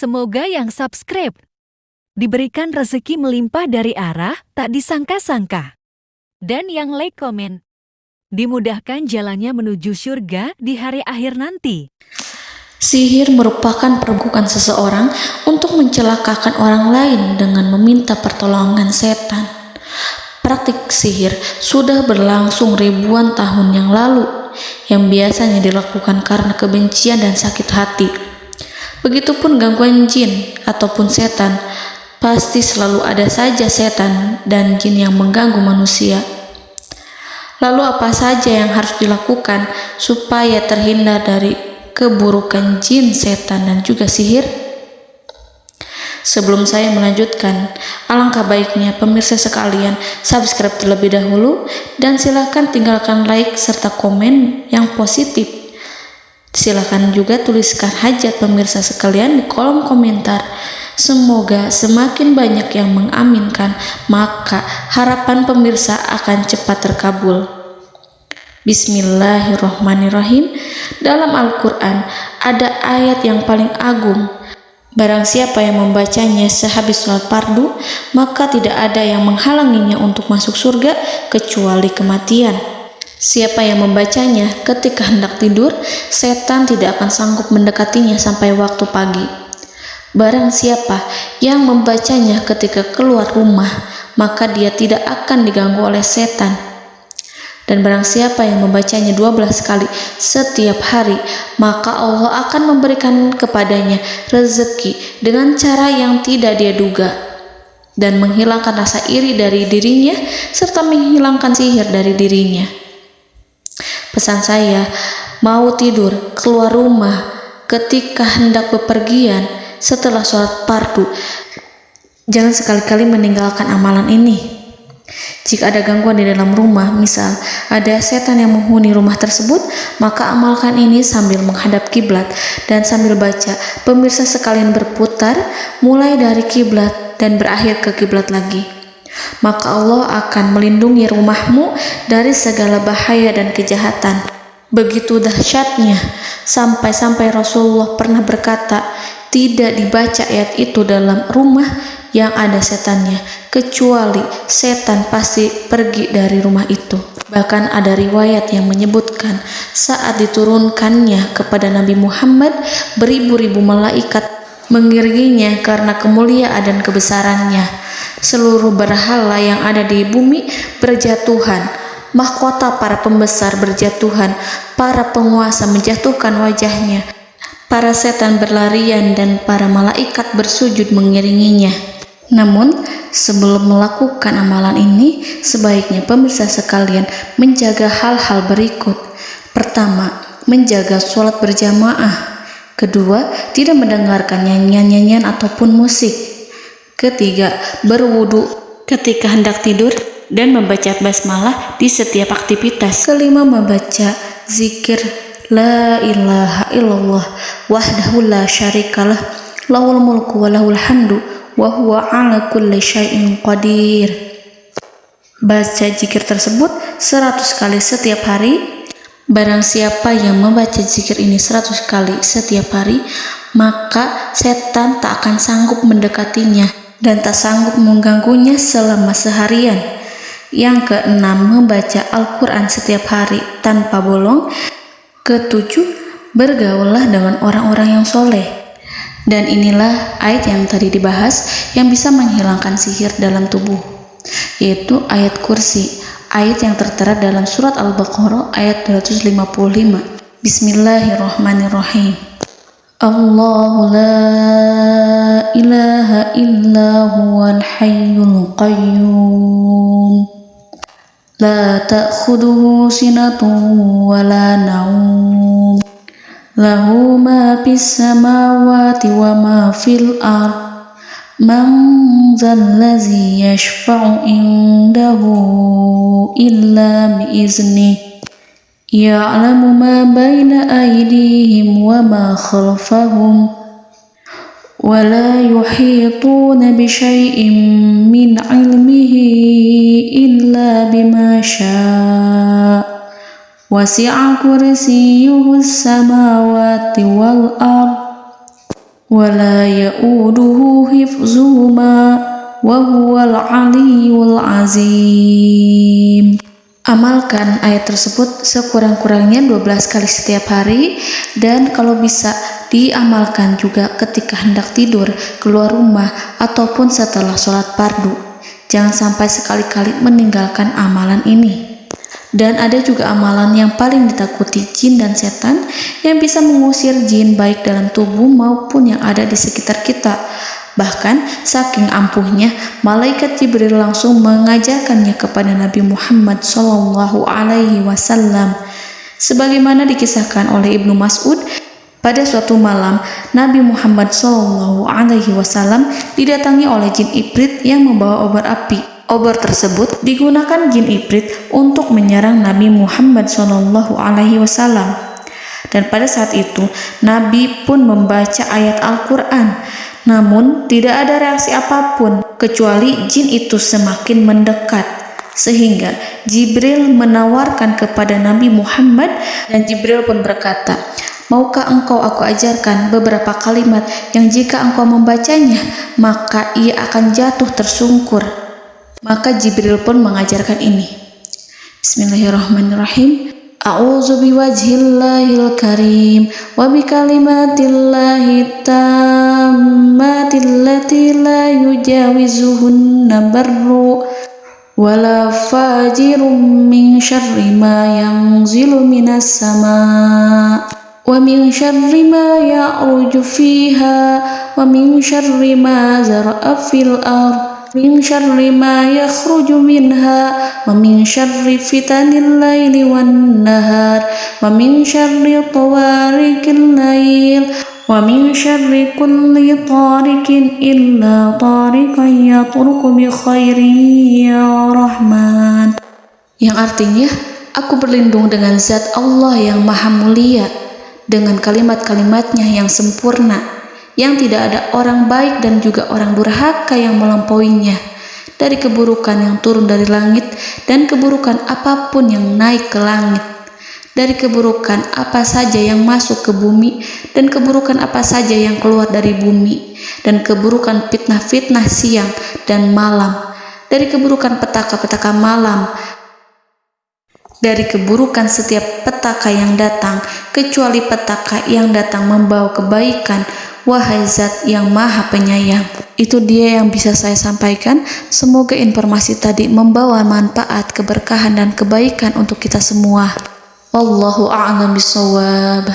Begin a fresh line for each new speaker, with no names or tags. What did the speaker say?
Semoga yang subscribe diberikan rezeki melimpah dari arah tak disangka-sangka. Dan yang like komen, dimudahkan jalannya menuju surga di hari akhir nanti.
Sihir merupakan perbuatan seseorang untuk mencelakakan orang lain dengan meminta pertolongan setan. Praktik sihir sudah berlangsung ribuan tahun yang lalu, yang biasanya dilakukan karena kebencian dan sakit hati. Begitupun gangguan jin ataupun setan, pasti selalu ada saja setan dan jin yang mengganggu manusia. Lalu apa saja yang harus dilakukan supaya terhindar dari keburukan jin, setan, dan juga sihir? Sebelum saya melanjutkan, alangkah baiknya pemirsa sekalian subscribe terlebih dahulu dan silakan tinggalkan like serta komen yang positif. Silakan juga tuliskan hajat pemirsa sekalian di kolom komentar. Semoga semakin banyak yang mengaminkan, maka harapan pemirsa akan cepat terkabul. Bismillahirrahmanirrahim. Dalam Al-Quran ada ayat yang paling agung. Barang siapa yang membacanya sehabis sholat fardu, maka tidak ada yang menghalanginya untuk masuk surga kecuali kematian. Siapa yang membacanya ketika hendak tidur, setan tidak akan sanggup mendekatinya sampai waktu pagi. Barang siapa yang membacanya ketika keluar rumah, maka dia tidak akan diganggu oleh setan. Dan barang siapa yang membacanya 12 kali setiap hari, maka Allah akan memberikan kepadanya rezeki dengan cara yang tidak dia duga, dan menghilangkan rasa iri dari dirinya, serta menghilangkan sihir dari dirinya. Pesan saya, mau tidur, keluar rumah, ketika hendak bepergian, setelah sholat fardu, jangan sekali-kali meninggalkan amalan ini. Jika ada gangguan di dalam rumah, misal ada setan yang menghuni rumah tersebut, maka amalkan ini sambil menghadap kiblat dan sambil baca. Pemirsa sekalian berputar mulai dari kiblat dan berakhir ke kiblat lagi. Maka Allah akan melindungi rumahmu dari segala bahaya dan kejahatan. Begitu dahsyatnya, sampai-sampai Rasulullah pernah berkata, tidak dibaca ayat itu dalam rumah yang ada setannya, kecuali setan pasti pergi dari rumah itu. Bahkan ada riwayat yang menyebutkan saat diturunkannya kepada Nabi Muhammad, beribu-ribu malaikat mengiringinya karena kemuliaan dan kebesarannya. Seluruh berhala yang ada di bumi berjatuhan, mahkota para pembesar berjatuhan, para penguasa menjatuhkan wajahnya, para setan berlarian dan para malaikat bersujud mengiringinya. Namun, sebelum melakukan amalan ini, sebaiknya pemirsa sekalian menjaga hal-hal berikut. Pertama, menjaga sholat berjamaah. Kedua, tidak mendengarkan nyanyian-nyanyian ataupun musik. Ketiga, berwudu ketika hendak tidur dan membaca basmalah di setiap aktivitas. Kelima, membaca zikir la ilaha illallah wahdahu la syarikalah lahul mulku wa lahul hamdu wa huwa ala kulli syai'in qadir. Baca zikir tersebut 100 kali setiap hari. Barang siapa yang membaca zikir ini 100 kali setiap hari, maka setan tak akan sanggup mendekatinya dan tak sanggup mengganggunya selama seharian. Yang keenam, membaca Al-Quran setiap hari tanpa bolong. Ketujuh, bergaullah dengan orang-orang yang soleh. Dan inilah ayat yang tadi dibahas yang bisa menghilangkan sihir dalam tubuh, yaitu ayat kursi, ayat yang tertera dalam surat Al-Baqarah ayat 255. Bismillahirrahmanirrahim. Allahu la ilaha illa huwal hayyul qayyum la ta'khuduhu sinatun wa la naum lahu ma fis samawati wa ma fil ard man zallazi yashfa'u indahu illa biiznihi ya'lamu ma baina aydihim wa ma khalfahum wa la yuhituna bi syai'in min 'ilmihi illa bima syaa' wasi'a kursiyyuhu as-samawati wal ard ولا يؤوده حفظهما وهو العلي العظيم. Amalkan ayat tersebut sekurang-kurangnya 12 kali setiap hari, dan kalau bisa diamalkan juga ketika hendak tidur, keluar rumah, ataupun setelah sholat fardu. Jangan sampai sekali-kali meninggalkan amalan ini. Dan ada juga amalan yang paling ditakuti jin dan setan, yang bisa mengusir jin baik dalam tubuh maupun yang ada di sekitar kita. Bahkan saking ampuhnya, malaikat Jibril langsung mengajarkannya kepada Nabi Muhammad SAW. Sebagaimana dikisahkan oleh Ibnu Mas'ud, pada suatu malam Nabi Muhammad SAW didatangi oleh jin ibrit yang membawa obor api. Obor tersebut digunakan jin ibrit untuk menyerang Nabi Muhammad SAW. Dan pada saat itu Nabi pun membaca ayat Al-Quran. Namun tidak ada reaksi apapun, kecuali jin itu semakin mendekat. Sehingga Jibril menawarkan kepada Nabi Muhammad, dan Jibril pun berkata, "Maukah engkau aku ajarkan beberapa kalimat yang jika engkau membacanya, maka ia akan jatuh tersungkur?" Maka Jibril pun mengajarkan ini. Bismillahirrahmanirrahim. A'udzu biwajhillahil karim wa bikalimatillahi tammatil lati la yujawizuhunna barru wala fajirum min syarri ma yanzilu minas sama wa min syarri ma ya'ruju fiha wa min syarri ma zara'a fil ardh min syarri ma yakhruju minha wa min syarri fitanil laili wan nahar wa min syarri tawarikil lail wa min syarri kulli tarikin illa tarikan yatruku bi khairin ya Rahman. Yang artinya, aku berlindung dengan zat Allah yang maha mulia, dengan kalimat-kalimatnya yang sempurna, yang tidak ada orang baik dan juga orang durhaka yang melampauinya, dari keburukan yang turun dari langit dan keburukan apapun yang naik ke langit, dari keburukan apa saja yang masuk ke bumi dan keburukan apa saja yang keluar dari bumi, dan keburukan fitnah-fitnah siang dan malam, dari keburukan petaka-petaka malam, dari keburukan setiap petaka yang datang, kecuali petaka yang datang membawa kebaikan. Wahai Zat yang Maha Penyayang. Itu dia yang bisa saya sampaikan. Semoga informasi tadi membawa manfaat, keberkahan dan kebaikan untuk kita semua. Wallahu a'lam bishawab.